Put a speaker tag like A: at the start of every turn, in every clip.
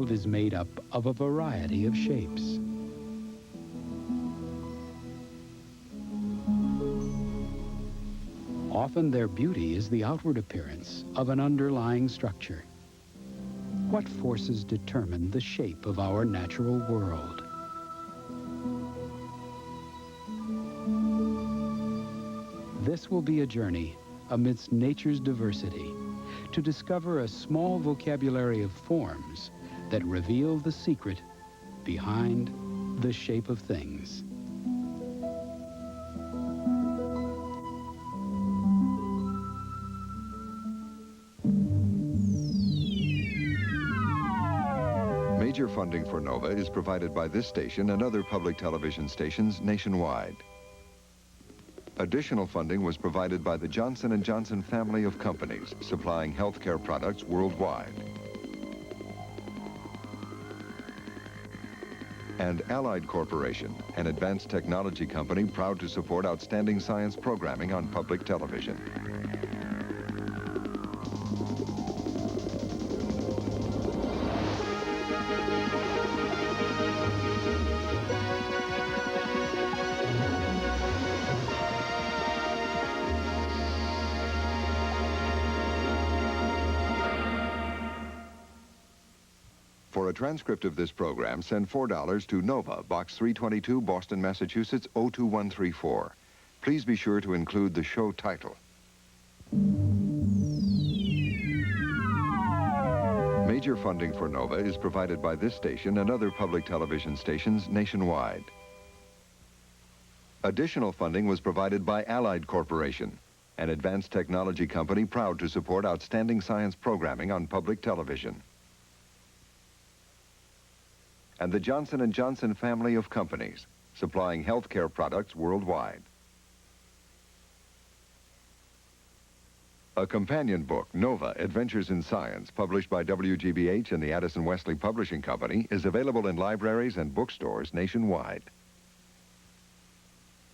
A: world is made up of a variety of shapes. Often their beauty is the outward appearance of an underlying structure. What forces determine the shape of our natural world? This will be a journey amidst nature's diversity to discover a small vocabulary of forms that reveal the secret behind the shape of things.
B: Major funding for NOVA is provided by this station and other public television stations nationwide. Additional funding was provided by the Johnson & Johnson family of companies supplying healthcare products worldwide. And Allied Corporation, an advanced technology company proud to support outstanding science programming on public television. For a transcript of this program, send $4 to NOVA, Box 322, Boston, Massachusetts, 02134. Please be sure to include the show title. Major funding for NOVA is provided by this station and other public television stations nationwide. Additional funding was provided by Allied Corporation, an advanced technology company proud to support outstanding science programming on public television. And the Johnson & Johnson family of companies supplying healthcare products worldwide. A companion book, NOVA, Adventures in Science, published by WGBH and the Addison Wesley Publishing Company, is available in libraries and bookstores nationwide.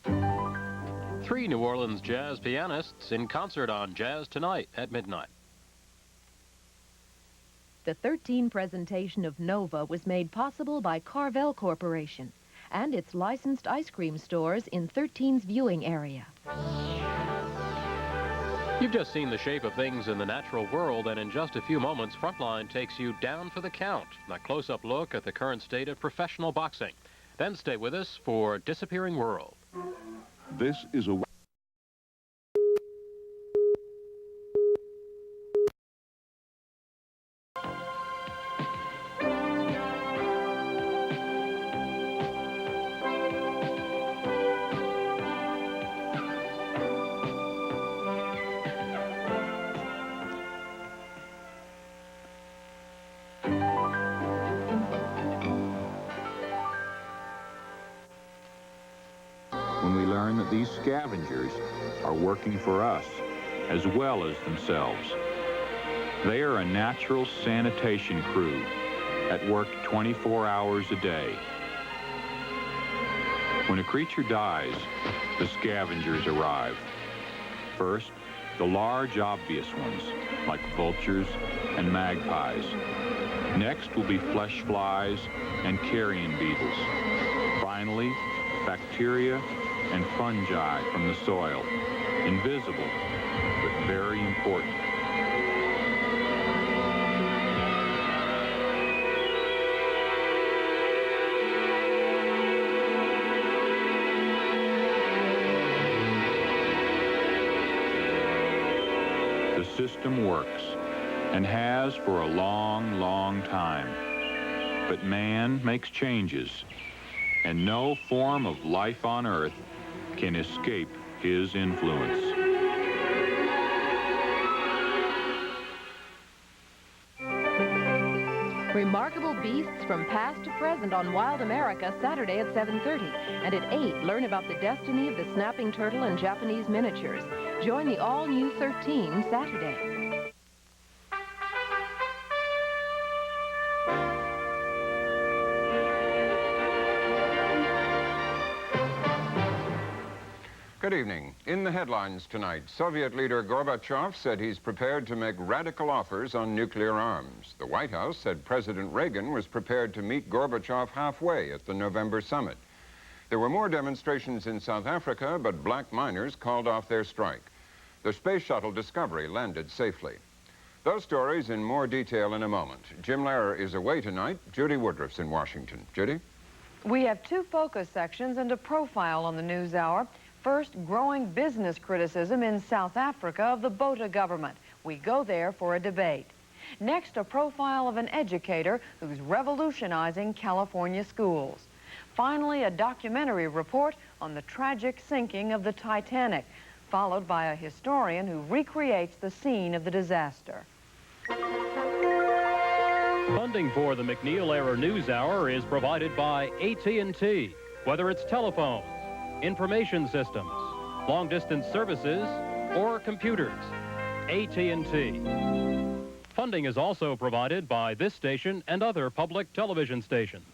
C: 3 New Orleans jazz pianists in concert on Jazz Tonight at midnight.
D: The 13 presentation of NOVA was made possible by Carvel Corporation and its licensed ice cream stores in 13's viewing area.
C: You've just seen the shape of things in the natural world, and in just a few moments, Frontline takes you down for the count, a close-up look at the current state of professional boxing. Then stay with us for Disappearing World.
E: This is a...
F: when we learn that these scavengers are working for us as well as themselves. They are a natural sanitation crew at work 24 hours a day. When a creature dies, the scavengers arrive. First, the large obvious ones, like vultures and magpies. Next will be flesh flies and carrion beetles. Finally, bacteria and fungi from the soil, invisible but very important. The system works and has for a long, long time. But man makes changes, and no form of life on Earth can escape his influence.
D: Remarkable beasts from past to present on Wild America, Saturday at 7:30. And at 8, learn about the destiny of the snapping turtle and Japanese miniatures. Join the all-new 13 Saturday.
G: Good Good evening. In the headlines tonight, Soviet leader Gorbachev said he's prepared to make radical offers on nuclear arms. The White House said President Reagan was prepared to meet Gorbachev halfway at the November summit. There were more demonstrations in South Africa, but black miners called off their strike. The space shuttle Discovery landed safely. Those stories in more detail in a moment. Jim Lehrer is away tonight. Judy Woodruff's in Washington. Judy?
H: We have two focus sections and a profile on the NewsHour. First, growing business criticism in South Africa of the Botha government. We go there for a debate. Next, a profile of an educator who's revolutionizing California schools. Finally, a documentary report on the tragic sinking of the Titanic, followed by a historian who recreates the scene of the disaster.
C: Funding for the MacNeil-era NewsHour is provided by AT&T. Whether it's telephones, information systems, long-distance services, or computers, AT&T. Funding is also provided by this station and other public television stations,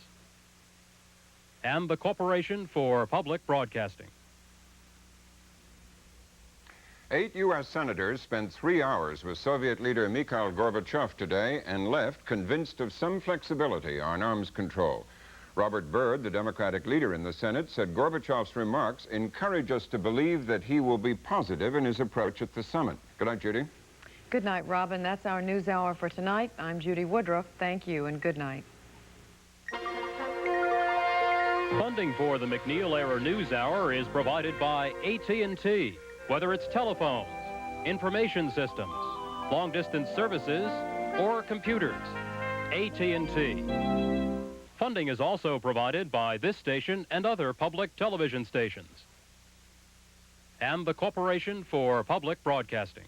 C: and the Corporation for Public Broadcasting.
G: 8 U.S. senators spent 3 hours with Soviet leader Mikhail Gorbachev today and left convinced of some flexibility on arms control. Robert Byrd, the Democratic leader in the Senate, said Gorbachev's remarks encourage us to believe that he will be positive in his approach at the summit. Good night, Judy.
H: Good night, Robin. That's our NewsHour for tonight. I'm Judy Woodruff. Thank you and good night.
C: Funding for the MacNeil-era NewsHour is provided by AT&T. Whether it's telephones, information systems, long-distance services, or computers, AT&T. Funding is also provided by this station and other public television stations, and the Corporation for Public Broadcasting.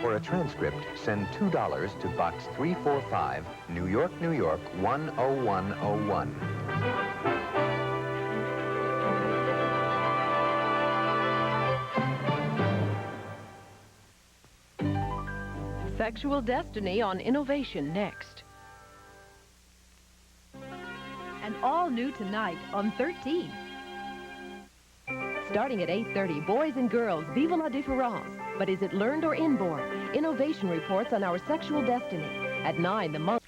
I: For a transcript, send $2 to Box 345, New York, New York, 10101.
D: Sexual Destiny on Innovation next.
J: And all new tonight on 13.
D: Starting at 8:30, boys and girls, vive la différence. But is it learned or inborn? Innovation reports on our sexual destiny. At 9, the monk.